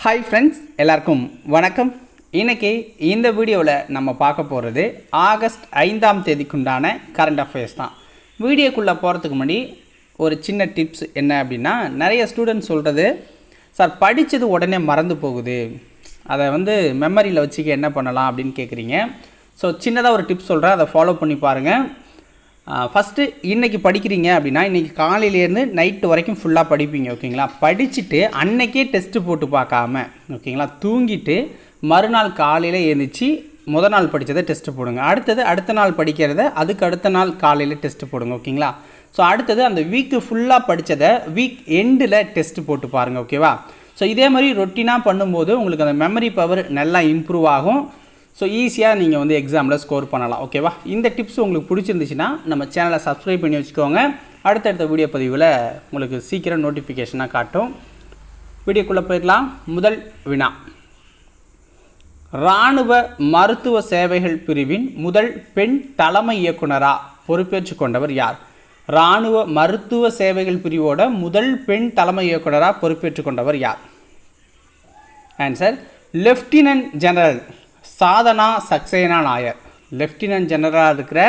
Hi friends, எல்லாருக்கும் வணக்கம். இன்றைக்கி இந்த வீடியோவில் நம்ம பார்க்க போகிறது ஆகஸ்ட் 5ஆம் தேதிக்குண்டான கரண்ட் அஃபேர்ஸ் தான். வீடியோக்குள்ளே போகிறதுக்கு முன்னாடி ஒரு சின்ன டிப்ஸ் என்ன அப்படின்னா, நிறைய ஸ்டூடெண்ட்ஸ் சொல்கிறது, சார் படித்தது உடனே மறந்து போகுது, அதை மெமரியில் வச்சுக்க என்ன பண்ணலாம் அப்படின்னு கேட்குறீங்க. ஸோ சின்னதாக ஒரு டிப்ஸ் சொல்கிறேன், அதை ஃபாலோ பண்ணி பாருங்கள். ஃபஸ்ட்டு இன்றைக்கி படிக்கிறீங்க அப்படின்னா, இன்றைக்கி காலையிலேருந்து நைட்டு வரைக்கும் ஃபுல்லாக படிப்பீங்க, ஓகேங்களா? படிச்சுட்டு அன்றைக்கே டெஸ்ட்டு போட்டு பார்க்காம, ஓகேங்களா, தூங்கிட்டு மறுநாள் காலையில் எழுந்திரிச்சு முதல் நாள் படித்ததை டெஸ்ட்டு போடுங்க. அடுத்த நாள் படிக்கிறத அதுக்கு அடுத்த நாள் காலையில் டெஸ்ட்டு போடுங்க, ஓகேங்களா? ஸோ அடுத்தது அந்த வீக்கு ஃபுல்லாக படித்ததை வீக் எண்டில் டெஸ்ட்டு போட்டு பாருங்கள், ஓகேவா? ஸோ இதே மாதிரி ரொட்டீனாக பண்ணும்போது உங்களுக்கு அந்த மெமரி பவர் நல்லா இம்ப்ரூவ் ஆகும். ஸோ ஈஸியாக நீங்கள் எக்ஸாமில் ஸ்கோர் பண்ணலாம், ஓகேவா? இந்த டிப்ஸ் உங்களுக்கு பிடிச்சிருந்துச்சுன்னா நம்ம சேனலை சப்ஸ்கிரைப் பண்ணி வச்சுக்கோங்க. அடுத்தடுத்த வீடியோ பதிவில் உங்களுக்கு சீக்கிரம் நோட்டிஃபிகேஷனாக காட்டும். வீடியோக்குள்ளே போயிடலாம். முதல் வினா, இராணுவ மருத்துவ சேவைகள் பிரிவின் முதல் பெண் தலைமை இயக்குனராக பொறுப்பேற்று கொண்டவர் யார்? இராணுவ மருத்துவ சேவைகள் பிரிவோட முதல் பெண் தலைமை இயக்குனராக பொறுப்பேற்று கொண்டவர் யார்? Answer, lieutenant general Sadhana Saxena Nair. Lieutenant ஜெனரலாக இருக்கிற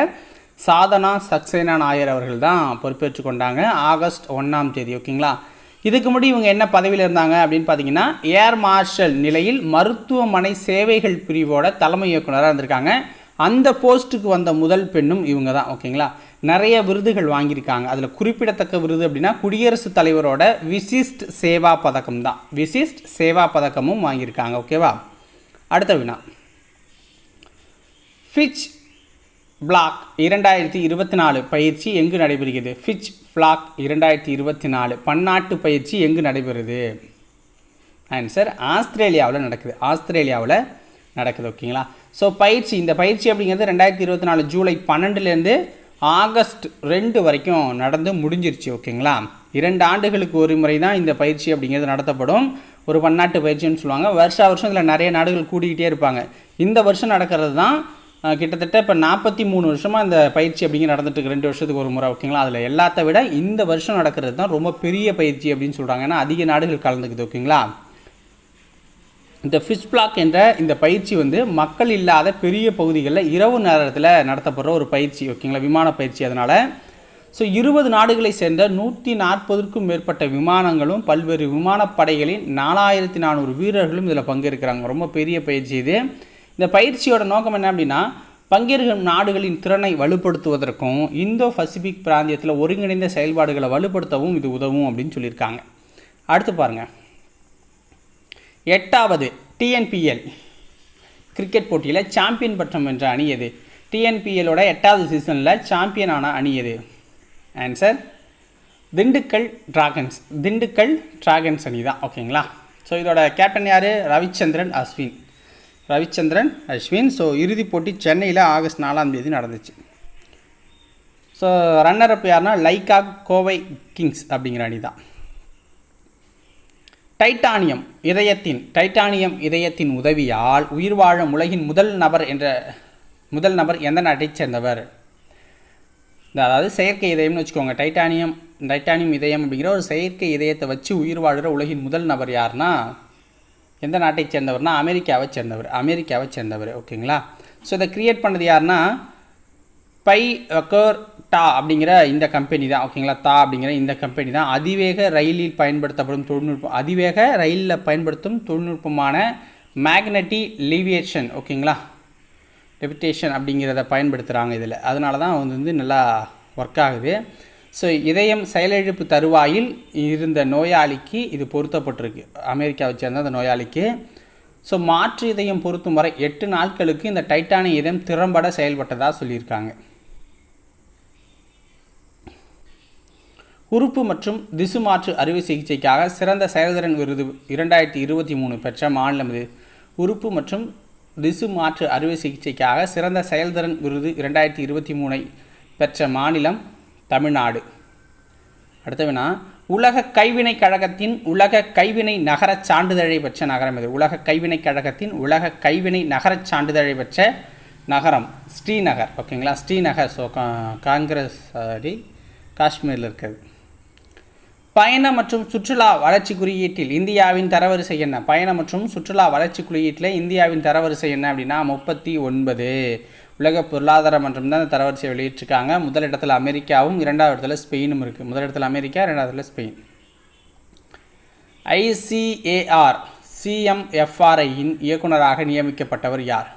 சாதனா சக்சேனா நாயர் அவர்கள் தான் பொறுப்பேற்று கொண்டாங்க ஆகஸ்ட் 1ஆம் தேதி, ஓகேங்களா? இதுக்கு முன்னாடி இவங்க என்ன பதவியில் இருந்தாங்க அப்படின்னு பார்த்தீங்கன்னா, ஏர் மார்ஷல் நிலையில் மருத்துவமனை சேவைகள் பிரிவோட தலைமை இயக்குனராக இருந்திருக்காங்க. அந்த போஸ்ட்டுக்கு வந்த முதல் பெண்ணும் இவங்க தான், ஓகேங்களா? நிறைய விருதுகள் வாங்கியிருக்காங்க. அதில் குறிப்பிடத்தக்க விருது அப்படின்னா குடியரசுத் தலைவரோட விசிஷ்ட் சேவா பதக்கம் தான். விசிஷ்ட் சேவா பதக்கமும் வாங்கியிருக்காங்க, ஓகேவா? அடுத்த வினா, ஃபிட்ச் பிளாக் 2024 பயிற்சி எங்கு நடைபெறுகிறது? ஃபிட்ச் பிளாக் 2024 பன்னாட்டு பயிற்சி எங்கு நடைபெறுது? ஆன்சர், ஆஸ்திரேலியாவில் நடக்குது, ஓகேங்களா? ஸோ இந்த பயிற்சி அப்படிங்கிறது 2024 ஜூலை 12லேருந்து ஆகஸ்ட் 2 வரைக்கும் நடந்து முடிஞ்சிருச்சு, ஓகேங்களா? 2 ஆண்டுகளுக்கு ஒரு முறை தான் இந்த பயிற்சி அப்படிங்கிறது நடத்தப்படும். ஒரு பன்னாட்டு பயிற்சின்னு சொல்லுவாங்க. வருஷம் இதில் நிறைய நாடுகள் கூடிக்கிட்டே இருப்பாங்க. இந்த வருஷம் நடக்கிறது தான் கிட்டத்தட்ட இப்போ 43 வருஷமாக இந்த பயிற்சி அப்படிங்கிற நடந்துட்டு 2 வருஷத்துக்கு ஒரு முறை, ஓகேங்களா? அதில் எல்லாத்த விட இந்த வருஷம் நடக்கிறது தான் ரொம்ப பெரிய பயிற்சி அப்படின்னு சொல்கிறாங்க. ஏன்னா அதிக நாடுகள் கலந்துக்குது, ஓகேங்களா? இந்த ஃபிட்ச் பிளாக் என்ற இந்த பயிற்சி மக்கள் இல்லாத பெரிய பகுதிகளில் இரவு நேரத்தில் நடத்தப்படுற ஒரு பயிற்சி, ஓகேங்களா? விமான பயிற்சி. அதனால் ஸோ 20 நாடுகளை சேர்ந்த 140க்கும் மேற்பட்ட விமானங்களும் பல்வேறு விமானப்படைகளின் 4400 வீரர்களும் இதில் பங்கேற்கிறாங்க. ரொம்ப பெரிய பயிற்சி இது. இந்த பயிற்சியோட நோக்கம் என்ன அப்படின்னா, பங்கேற்கும் நாடுகளின் திறனை வலுப்படுத்துவதற்கும் இந்தோ பசிபிக் பிராந்தியத்தில் ஒருங்கிணைந்த செயல்பாடுகளை வலுப்படுத்தவும் இது உதவும் அப்படின்னு சொல்லியிருக்காங்க. அடுத்து பாருங்கள், 8வது டிஎன்பிஎல் கிரிக்கெட் போட்டியில் சாம்பியன் பட்டம் வென்ற அணி எது? டிஎன்பிஎலோட 8வது சீசனில் சாம்பியனான அணி எது? ஆன்சர், திண்டுக்கல் டிராகன்ஸ் அணி தான், ஓகேங்களா? ஸோ இதோட கேப்டன் யார்? ரவிச்சந்திரன் அஸ்வின். ஸோ இறுதிப் போட்டி சென்னையில் ஆகஸ்ட் 4ஆம் தேதி நடந்துச்சு. ஸோ ரன்னர் அப் யாருன்னா லைக்கா கோவை கிங்ஸ் அப்படிங்கிற அணி தான். டைட்டானியம் இதயத்தின் உதவியால் உயிர் வாழும் உலகின் முதல் நபர் எந்த நாட்டைச் சேர்ந்தவர்? அதாவது செயற்கை இதயம்னு வச்சுக்கோங்க. டைட்டானியம் இதயம் அப்படிங்கிற ஒரு செயற்கை இதயத்தை வச்சு உயிர் வாழ்கிற உலகின் முதல் நபர் யாருன்னா எந்த நாட்டை சேர்ந்தவர்னா அமெரிக்காவை சேர்ந்தவர், ஓகேங்களா? ஸோ இதை கிரியேட் பண்ணது யாருன்னா டா அப்படிங்கிற இந்த கம்பெனி தான், ஓகேங்களா? அப்படிங்கிற இந்த கம்பெனி தான் அதிவேக ரயிலில் பயன்படுத்தும் தொழில்நுட்பமான மேக்னெட்டிக் லீவியேஷன், ஓகேங்களா, லெவிட்டேஷன் அப்படிங்கிறத பயன்படுத்துகிறாங்க இதில். அதனால தான் நல்லா ஒர்க் ஆகுது. ஸோ இதயம் செயலிழப்பு தருவாயில் இருந்த நோயாளிக்கு இது பொருத்தப்பட்டிருக்கு, அமெரிக்காவை சேர்ந்த அந்த நோயாளிக்கு. ஸோ மாற்று இதயம் பொருத்தும் வரை 8 நாட்களுக்கு இந்த டைட்டானியம் இதயம் திறம்பட செயல்பட்டதாக சொல்லியிருக்காங்க. உறுப்பு மற்றும் திசு மாற்று அறுவை சிகிச்சைக்காக சிறந்த செயல்திறன் விருது 2023 பெற்ற மாநிலம் இது. உறுப்பு மற்றும் திசு மாற்று அறுவை சிகிச்சைக்காக சிறந்த செயல்திறன் விருது 2023 பெற்ற மாநிலம் தமிழ்நாடு. அடுத்த வினா, உலக கைவினை கழகத்தின் உலக கைவினை நகரச் சான்றிதழை பெற்ற நகரம் இது? உலக கைவினை கழகத்தின் உலக கைவினை நகரச் சான்றிதழை பெற்ற நகரம் ஸ்ரீநகர், ஓகேங்களா? ஸ்ரீநகர். ஸோ காஷ்மீரில் இருக்கிறது. பயண மற்றும் சுற்றுலா வளர்ச்சி குறியீட்டில் இந்தியாவின் தரவரிசை என்ன? பயண மற்றும் சுற்றுலா வளர்ச்சி குறியீட்டில் இந்தியாவின் தரவரிசை என்ன அப்படின்னா 39. உலக பொருளாதார மன்றம் தான் தரவரிசை வெளியிட்டிருக்காங்க. முதல் இடத்துல அமெரிக்காவும் 2வது இடத்துல ஸ்பெயினும் இருக்குது. முதல் இடத்துல அமெரிக்கா, 2வது இடத்துல ஸ்பெயின். ICAR CMFRIயின் இயக்குநராக நியமிக்கப்பட்டவர் யார்?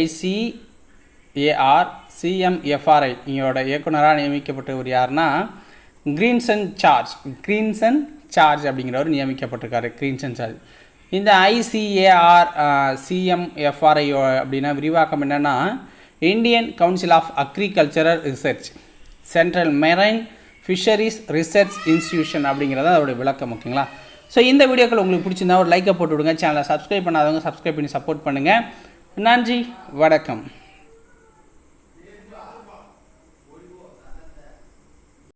ICAR CMFRI இங்கோட இயக்குநராக நியமிக்கப்பட்டவர் யாருன்னா கிரீன்சன் சார்ஜ் அப்படிங்கிறவர் நியமிக்கப்பட்டிருக்காரு. கிரீன்சன் சார்ஜ். இந்த ICAR CMFRI அப்படின்னா விரிவாக்கம் என்னென்னா Indian council of agricultural research, central marine fisheries research institution அப்படிங்கிறது அதோட விளக்கம். ஓகேங்களா? ஸோ இந்த வீடியோக்கள் உங்களுக்கு பிடிச்சிருந்தா ஒரு லைக்கை போட்டு விடுங்க. சேனலை சப்ஸ்கிரைப் பண்ணாதவங்க சப்ஸ்கிரைப் பண்ணி சப்போர்ட் பண்ணுங்கள். நன்றி, வணக்கம்.